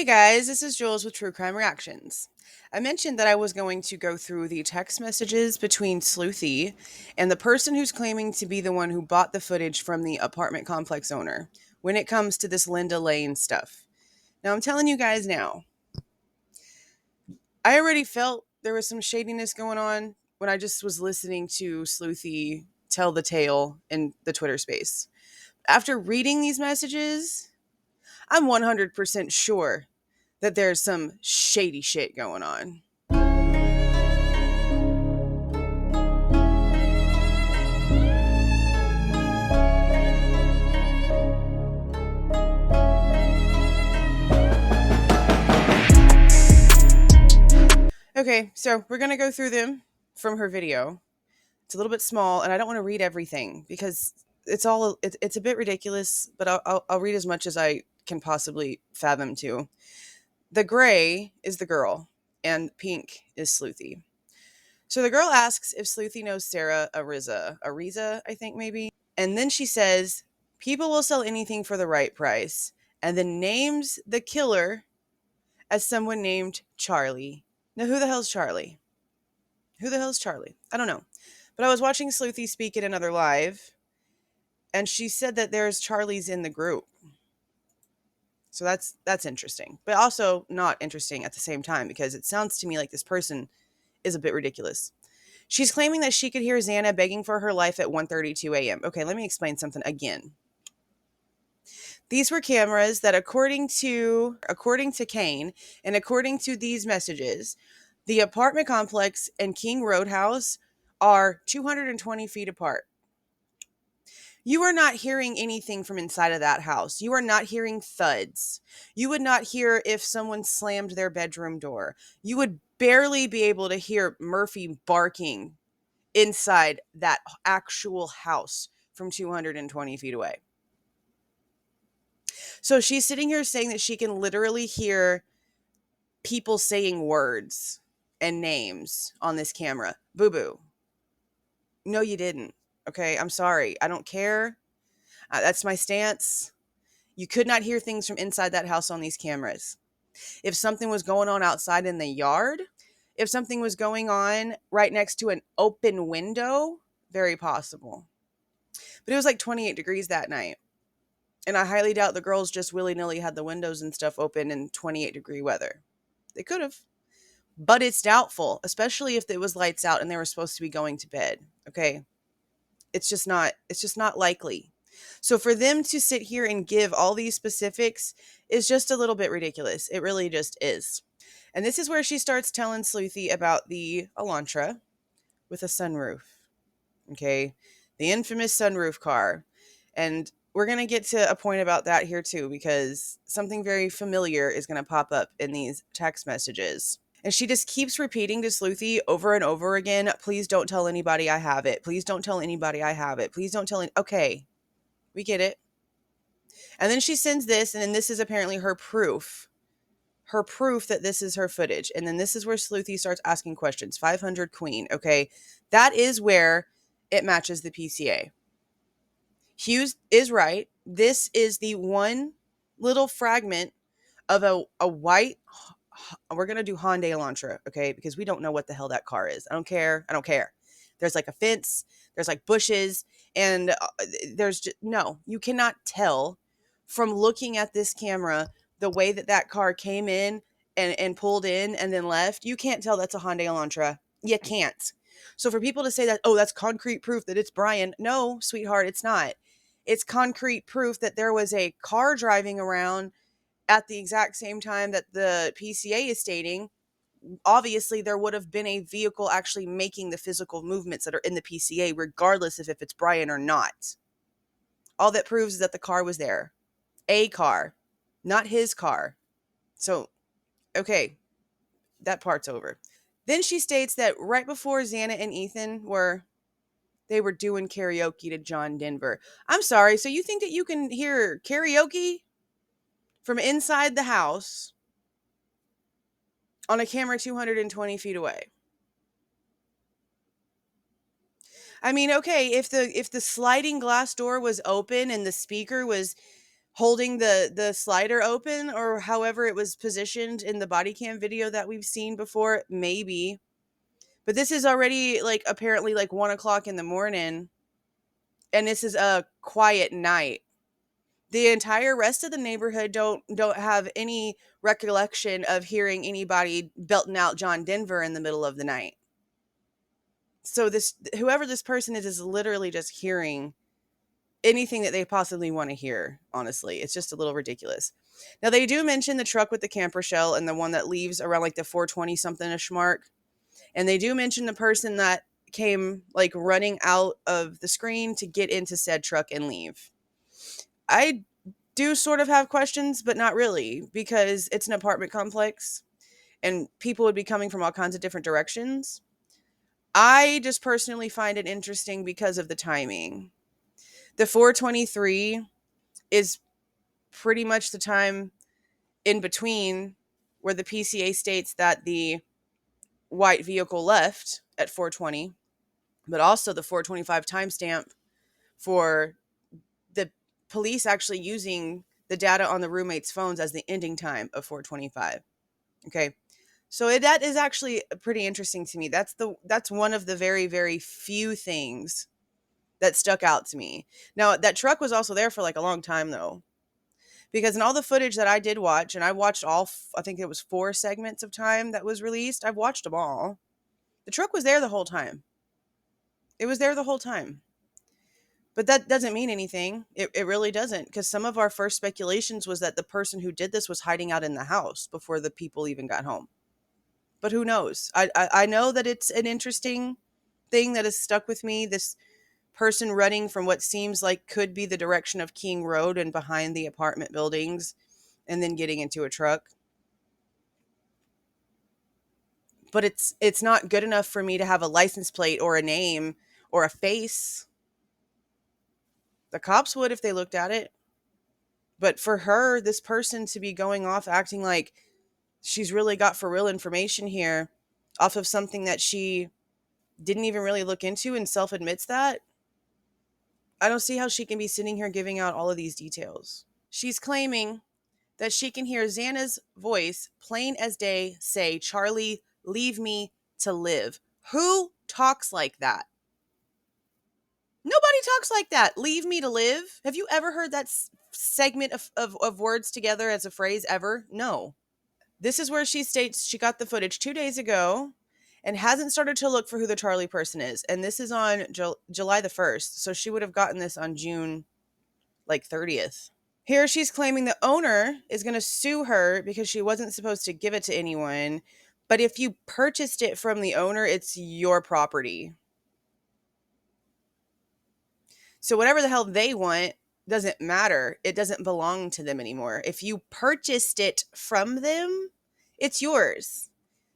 Hey guys, this is Jules with True Crime Reactions. I mentioned that I was going to go through the text messages between Sleuthy and the person who's claiming to be the one who bought the footage from the apartment complex owner when it comes to this Linda Lane stuff. Now, I'm telling you guys now, I already felt there was some shadiness going on when I just was listening to Sleuthy tell the tale in the Twitter space. After reading these messages, I'm 100% sure that there's some shady shit going on. Okay, so we're going to go through them from her video. It's a little bit small, and I don't want to read everything because it's a bit ridiculous, but I'll read as much as I can possibly fathom to. The gray is the girl, and pink is Sleuthy. So the girl asks if Sleuthy knows Sarah Ariza, I think maybe. And then she says, people will sell anything for the right price, and then names the killer as someone named Charlie. Now, who the hell's Charlie? Who the hell's Charlie? I don't know. But I was watching Sleuthy speak at another live, and she said that there's Charlies in the group. So that's interesting, but also not interesting at the same time because it sounds to me like this person is a bit ridiculous. She's claiming that she could hear Xana begging for her life at 1:32 a.m. Okay, let me explain something again. These were cameras that according to Kane and according to these messages, the apartment complex and King Roadhouse are 220 feet apart. You are not hearing anything from inside of that house. You are not hearing thuds. You would not hear if someone slammed their bedroom door. You would barely be able to hear Murphy barking inside that actual house from 220 feet away. So she's sitting here saying that she can literally hear people saying words and names on this camera. Boo-boo. No, you didn't. Okay, I'm sorry. I don't care. That's my stance. You could not hear things from inside that house on these cameras. If something was going on outside in the yard, if something was going on right next to an open window, very possible. But it was like 28 degrees that night. And I highly doubt the girls just willy-nilly had the windows and stuff open in 28-degree weather. They could have. But it's doubtful, especially if it was lights out and they were supposed to be going to bed. Okay? It's just not likely. So for them to sit here and give all these specifics is just a little bit ridiculous. It really just is. And this is where she starts telling Sleuthy about the Elantra with a sunroof. Okay? The infamous sunroof car. And we're going to get to a point about that here too, because something very familiar is going to pop up in these text messages. And she just keeps repeating to Sleuthy over and over again, please don't tell anybody I have it. Please don't tell anybody I have it. Please don't tell okay, we get it. And then she sends this, and then this is apparently her proof. Her proof that this is her footage. And then this is where Sleuthy starts asking questions. 500 Queen, okay? That is where it matches the PCA. Hughes is right. This is the one little fragment of a white, we're going to do Hyundai Elantra, okay? Because we don't know what the hell that car is. I don't care. There's like a fence, there's like bushes, and there's just, no, you cannot tell from looking at this camera the way that car came in and pulled in and then left. You can't tell that's a Hyundai Elantra. You can't. So for people to say that, oh, that's concrete proof that it's Brian. No, sweetheart, it's not. It's concrete proof that there was a car driving around at the exact same time that the PCA is stating. Obviously, there would have been a vehicle actually making the physical movements that are in the PCA, regardless of if it's Brian or not. All that proves is that the car was there. A car, not his car. So, okay, that part's over. Then she states that right before Xana and Ethan were doing karaoke to John Denver. I'm sorry, so you think that you can hear karaoke from inside the house on a camera 220 feet away? I mean, okay, if the sliding glass door was open and the speaker was holding the slider open, or however it was positioned in the body cam video that we've seen before, maybe. But this is already like apparently like 1 o'clock in the morning, and this is a quiet night. The entire rest of the neighborhood don't have any recollection of hearing anybody belting out John Denver in the middle of the night. So this, whoever this person is literally just hearing anything that they possibly want to hear. Honestly, it's just a little ridiculous. Now they do mention the truck with the camper shell and the one that leaves around like the 420 something-ish mark. And they do mention the person that came like running out of the screen to get into said truck and leave. I do sort of have questions, but not really, because it's an apartment complex and people would be coming from all kinds of different directions. I just personally find it interesting because of the timing. The 423 is pretty much the time in between where the PCA states that the white vehicle left at 420, but also the 425 timestamp for the police actually using the data on the roommates' phones as the ending time of 425. Okay. So that is actually pretty interesting to me. That's one of the very, very few things that stuck out to me. Now, that truck was also there for like a long time though, because in all the footage that I did watch, and I watched all, I think it was 4 segments of time that was released. I've watched them all. The truck was there the whole time. It was there the whole time. But that doesn't mean anything. It really doesn't, because some of our first speculations was that the person who did this was hiding out in the house before the people even got home. But who knows? I know that it's an interesting thing that has stuck with me. This person running from what seems like could be the direction of King Road and behind the apartment buildings, and then getting into a truck. But it's not good enough for me to have a license plate or a name or a face. The cops would if they looked at it. But for her, this person to be going off acting like she's really got for real information here off of something that she didn't even really look into and self admits that, I don't see how she can be sitting here giving out all of these details. She's claiming that she can hear Xana's voice plain as day say, "Charlie, leave me to live." Who talks like that? Nobody talks like that. Leave me to live. Have you ever heard that segment of words together as a phrase ever? No. This is where she states she got the footage 2 days ago and hasn't started to look for who the Charlie person is. And this is on July the 1st. So she would have gotten this on June like 30th. Here she's claiming the owner is going to sue her because she wasn't supposed to give it to anyone. But if you purchased it from the owner, it's your property. So whatever the hell they want doesn't matter. It doesn't belong to them anymore. If you purchased it from them, it's yours.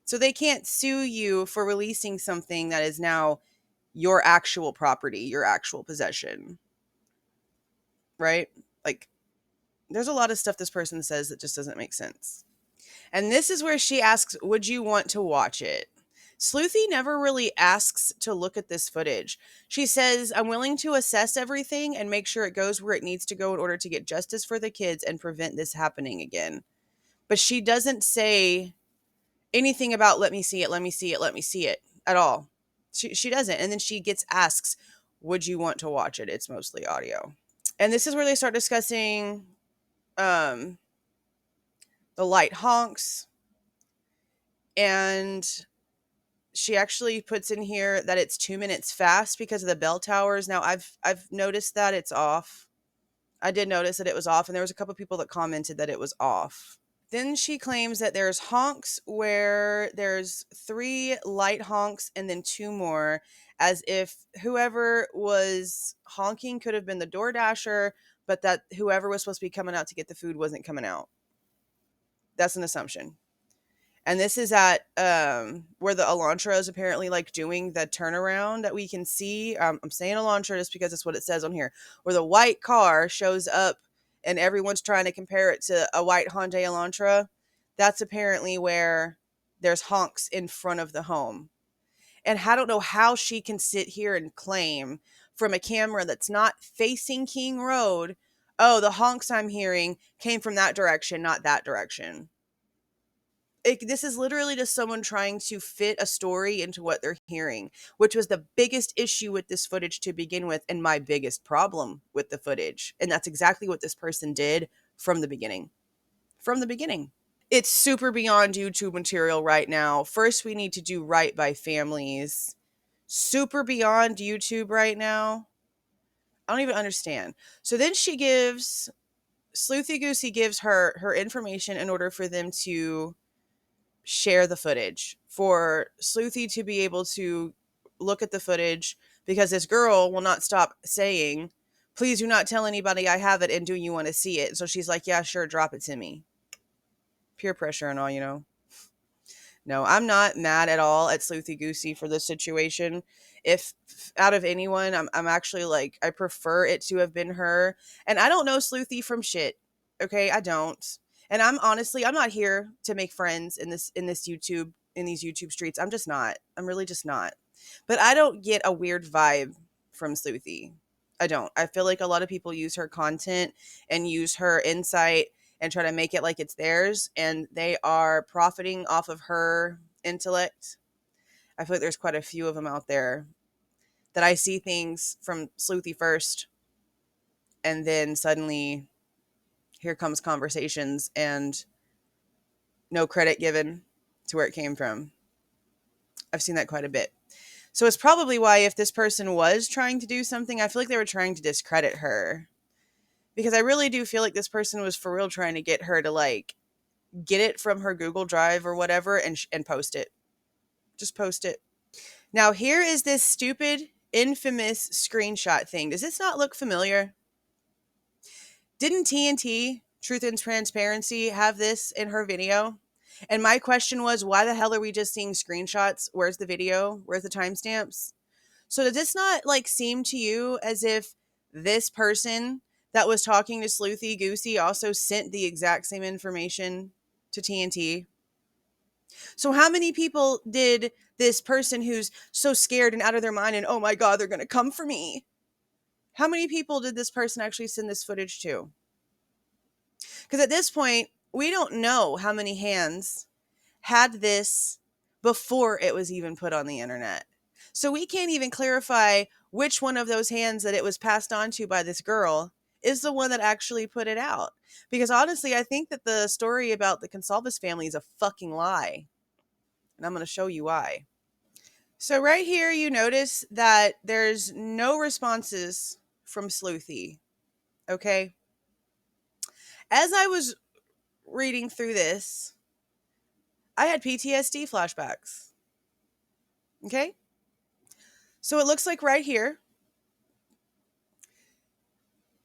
So they can't sue you for releasing something that is now your actual property, your actual possession. Right? Like, there's a lot of stuff this person says that just doesn't make sense. And this is where she asks, would you want to watch it? Sleuthy never really asks to look at this footage. She says, I'm willing to assess everything and make sure it goes where it needs to go in order to get justice for the kids and prevent this happening again. But she doesn't say anything about let me see it, let me see it, let me see it at all. She doesn't. And then she asks, would you want to watch it? It's mostly audio. And this is where they start discussing the light honks. And she actually puts in here that it's 2 minutes fast because of the bell towers. Now I've noticed that it's off. I did notice that it was off, and there was a couple people that commented that it was off. Then she claims that there's honks where there's 3 light honks and then 2 more, as if whoever was honking could have been the DoorDasher, but that whoever was supposed to be coming out to get the food wasn't coming out. That's an assumption. And this is at where the Elantra is apparently like doing the turnaround that we can see. I'm saying Elantra just because it's what it says on here, where the white car shows up and everyone's trying to compare it to a white Hyundai Elantra. That's apparently where there's honks in front of the home. And I don't know how she can sit here and claim from a camera that's not facing King Road oh, the honks I'm hearing came from that direction, not that direction. This is literally just someone trying to fit a story into what they're hearing, which was the biggest issue with this footage to begin with, and my biggest problem with the footage. And that's exactly what this person did from the beginning. From the beginning. It's super beyond YouTube material right now. First, we need to do right by families. Super beyond YouTube right now. I don't even understand. So then Sleuthy Goosey gives her information in order for them to share the footage, for Sleuthy to be able to look at the footage, because this girl will not stop saying, please do not tell anybody I have it, and do you want to see it? So she's like, yeah, sure, drop it to me. Peer pressure and all, you know. No, I'm not mad at all at Sleuthy Goosey for this situation. If out of anyone, I'm actually like, I prefer it to have been her. And I don't know Sleuthy from shit. Okay, I don't. And I'm not here to make friends in these YouTube streets. I'm just not. I'm really just not. But I don't get a weird vibe from Sleuthy. I don't. I feel like a lot of people use her content and use her insight and try to make it like it's theirs, and they are profiting off of her intellect. I feel like there's quite a few of them out there that I see things from Sleuthy first, and then suddenly here comes conversations and no credit given to where it came from. I've seen that quite a bit. So it's probably why, if this person was trying to do something, I feel like they were trying to discredit her. Because I really do feel like this person was for real trying to get her to, like, get it from her Google Drive or whatever and post it. Just post it. Now, here is this stupid, infamous screenshot thing. Does this not look familiar? Didn't TNT, Truth and Transparency, have this in her video? And my question was, why the hell are we just seeing screenshots? Where's the video? Where's the timestamps? So does this not, like, seem to you as if this person that was talking to Sleuthy Goosey also sent the exact same information to TNT? So how many people did this person, who's so scared and out of their mind and, oh my God, they're going to come for me, how many people did this person actually send this footage to? Because at this point, we don't know how many hands had this before it was even put on the internet. So we can't even clarify which one of those hands that it was passed on to by this girl is the one that actually put it out. Because honestly, I think that the story about the Consalvis family is a fucking lie. And I'm going to show you why. So right here, you notice that there's no responses from Sleuthy. Okay? As I was reading through this, I had PTSD flashbacks. Okay? So it looks like right here,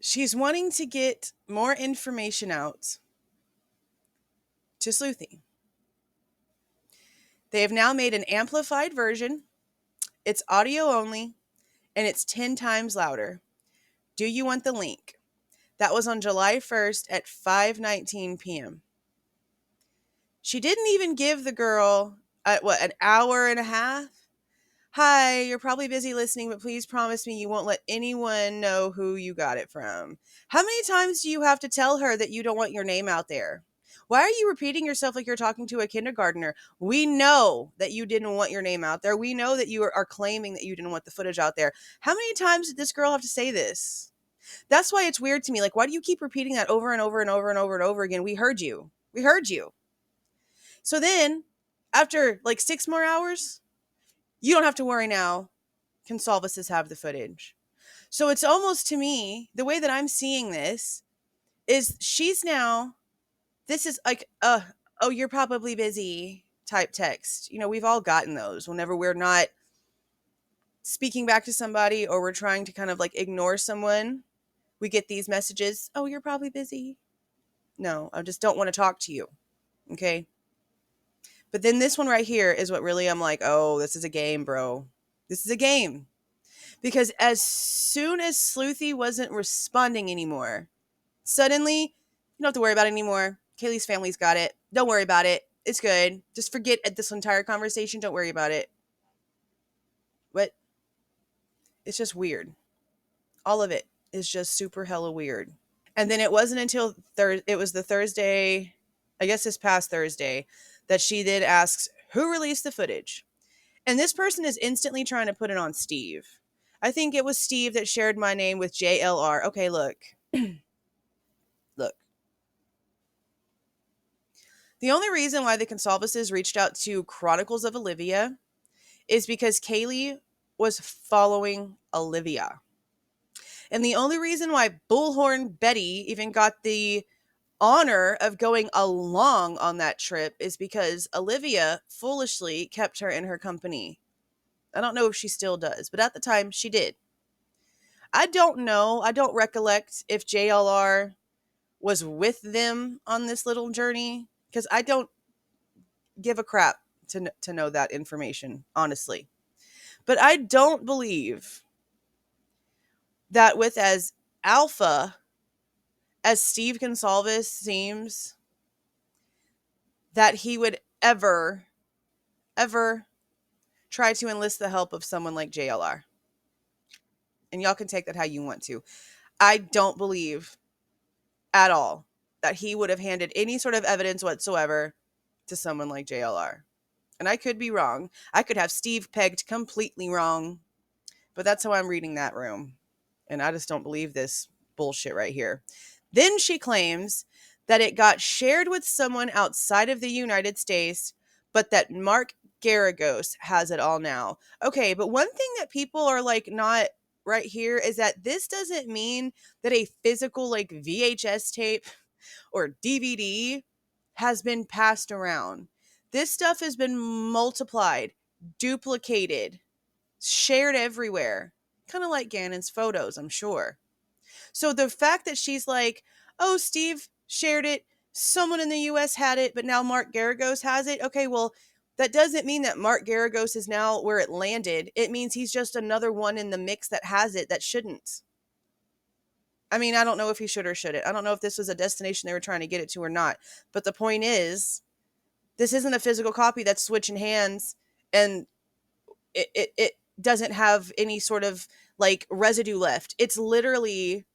she's wanting to get more information out to Sleuthy. They have now made an amplified version. It's audio only, and it's 10 times louder. Do you want the link? That was on July 1st at 5:19 p.m. She didn't even give the girl, an hour and a half? Hi, you're probably busy listening, but please promise me you won't let anyone know who you got it from. How many times do you have to tell her that you don't want your name out there? Why are you repeating yourself like you're talking to a kindergartner? We know that you didn't want your name out there. We know that you are claiming that you didn't want the footage out there. How many times did this girl have to say this? That's why it's weird to me. Like, why do you keep repeating that over and over and over and over and over again? We heard you. We heard you. So then, after like 6 more hours, you don't have to worry now. Consalvises have the footage. So it's almost, to me, the way that I'm seeing this is this is like, oh, you're probably busy type text. You know, we've all gotten those whenever we're not speaking back to somebody or we're trying to kind of like ignore someone. We get these messages. Oh, you're probably busy. No, I just don't want to talk to you. Okay. But then this one right here is what really I'm like, oh, this is a game, bro. This is a game. Because as soon as Sleuthy wasn't responding anymore, suddenly, you don't have to worry about it anymore. Kaylee's family's got it. Don't worry about it. It's good. Just forget this entire conversation. Don't worry about it. But it's just weird. All of it is just super hella weird. And then it wasn't until it was the Thursday, I guess this past Thursday, that she then asks, who released the footage? And this person is instantly trying to put it on Steve. I think it was Steve that shared my name with JLR. Okay, look. Look. The only reason why the Consalvases reached out to Chronicles of Olivia is because Kaylee was following Olivia. And the only reason why Bullhorn Betty even got the honor of going along on that trip is because Olivia foolishly kept her in her company. I don't know if she still does, but at the time she did. I don't know. I don't recollect if JLR was with them on this little journey because I don't give a crap to know that information, honestly. But I don't believe that with as alpha as Steve Gonsalves seems, that he would ever try to enlist the help of someone like JLR. And y'all can take that how you want to. I don't believe at all that he would have handed any sort of evidence whatsoever to someone like JLR. And I could be wrong. I could have Steve pegged completely wrong. But that's how I'm reading that room. And I just don't believe this bullshit right here. Then she claims that it got shared with someone outside of the United States, but that Mark Garagos has it all now. Okay, but one thing that people are like not right here is that this doesn't mean that a physical like VHS tape or DVD has been passed around. This stuff has been multiplied, duplicated, shared everywhere. Kind of like Gannon's photos, I'm sure. So the fact that she's like, oh, Steve shared it, someone in the US had it, but now Mark Garagos has it. Okay, well, that doesn't mean that Mark Garagos is now where it landed. It means he's just another one in the mix that has it that shouldn't. I mean, I don't know if he should or shouldn't. I don't know if this was a destination they were trying to get it to or not. But the point is, this isn't a physical copy that's switching hands and it doesn't have any sort of like residue left. It's literally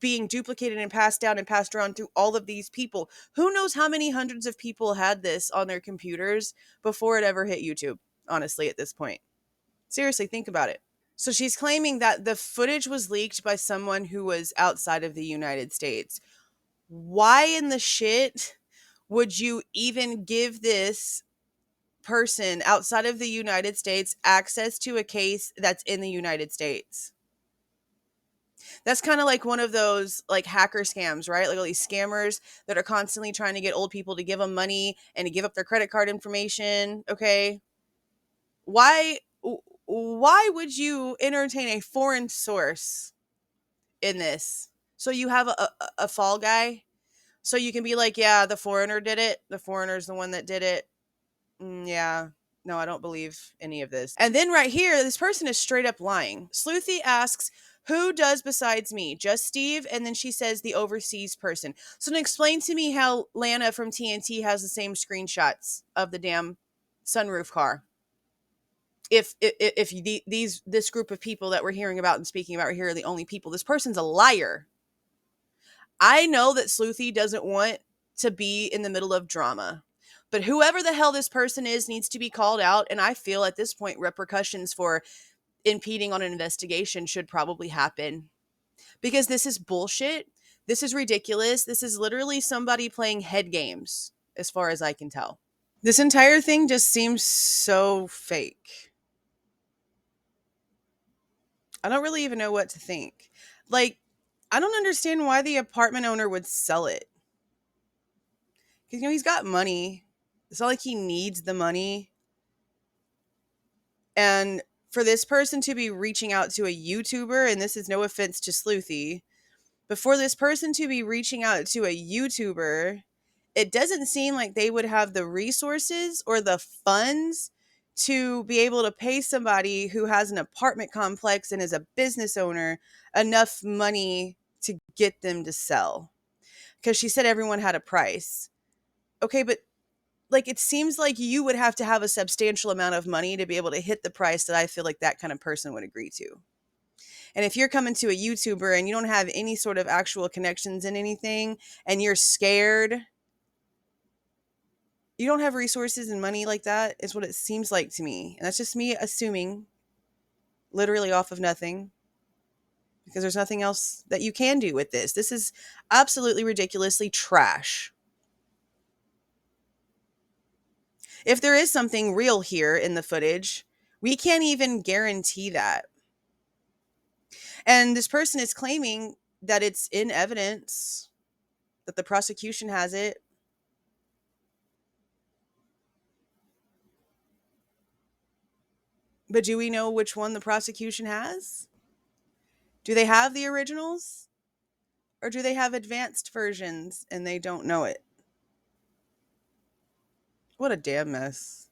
being duplicated and passed down and passed around through all of these people. Who knows how many hundreds of people had this on their computers before it ever hit YouTube, honestly, at this point. Seriously, think about it. So she's claiming that the footage was leaked by someone who was outside of the United States. Why in the shit would you even give this person outside of the United States access to a case that's in the United States? That's kind of like one of those like hacker scams, right? Like all these scammers that are constantly trying to get old people to give them money and to give up their credit card information. Okay. Why would you entertain a foreign source in this? So you have a fall guy. So you can be like, yeah, the foreigner did it. The foreigner's the one that did it. Yeah. No, I don't believe any of this. And then right here, this person is straight up lying. Sleuthy asks, who does besides me? Just Steve? And then she says the overseas person. So then explain to me how Lana from TNT has the same screenshots of the damn sunroof car. If this group of people that we're hearing about and speaking about here are the only people, this person's a liar. I know that Sleuthy doesn't want to be in the middle of drama. But whoever the hell this person is needs to be called out. And I feel at this point, repercussions for impeding on an investigation should probably happen. Because this is bullshit. This is ridiculous. This is literally somebody playing head games, as far as I can tell. This entire thing just seems so fake. I don't really even know what to think. Like, I don't understand why the apartment owner would sell it. Because, he's got money. It's not like he needs the money. And for this person to be reaching out to a YouTuber, and this is no offense to Sleuthy, but for this person to be reaching out to a YouTuber, it doesn't seem like they would have the resources or the funds to be able to pay somebody who has an apartment complex and is a business owner enough money to get them to sell. Because she said everyone had a price. Okay, but like it seems like you would have to have a substantial amount of money to be able to hit the price that I feel like that kind of person would agree to. And if you're coming to a YouTuber and you don't have any sort of actual connections in anything and you're scared, you don't have resources and money like that, is what it seems like to me. And that's just me assuming, literally off of nothing, because there's nothing else that you can do with this. This is absolutely ridiculously trash. If there is something real here in the footage, we can't even guarantee that. And this person is claiming that it's in evidence, that the prosecution has it. But do we know which one the prosecution has? Do they have the originals? Or do they have advanced versions and they don't know it? What a damn mess.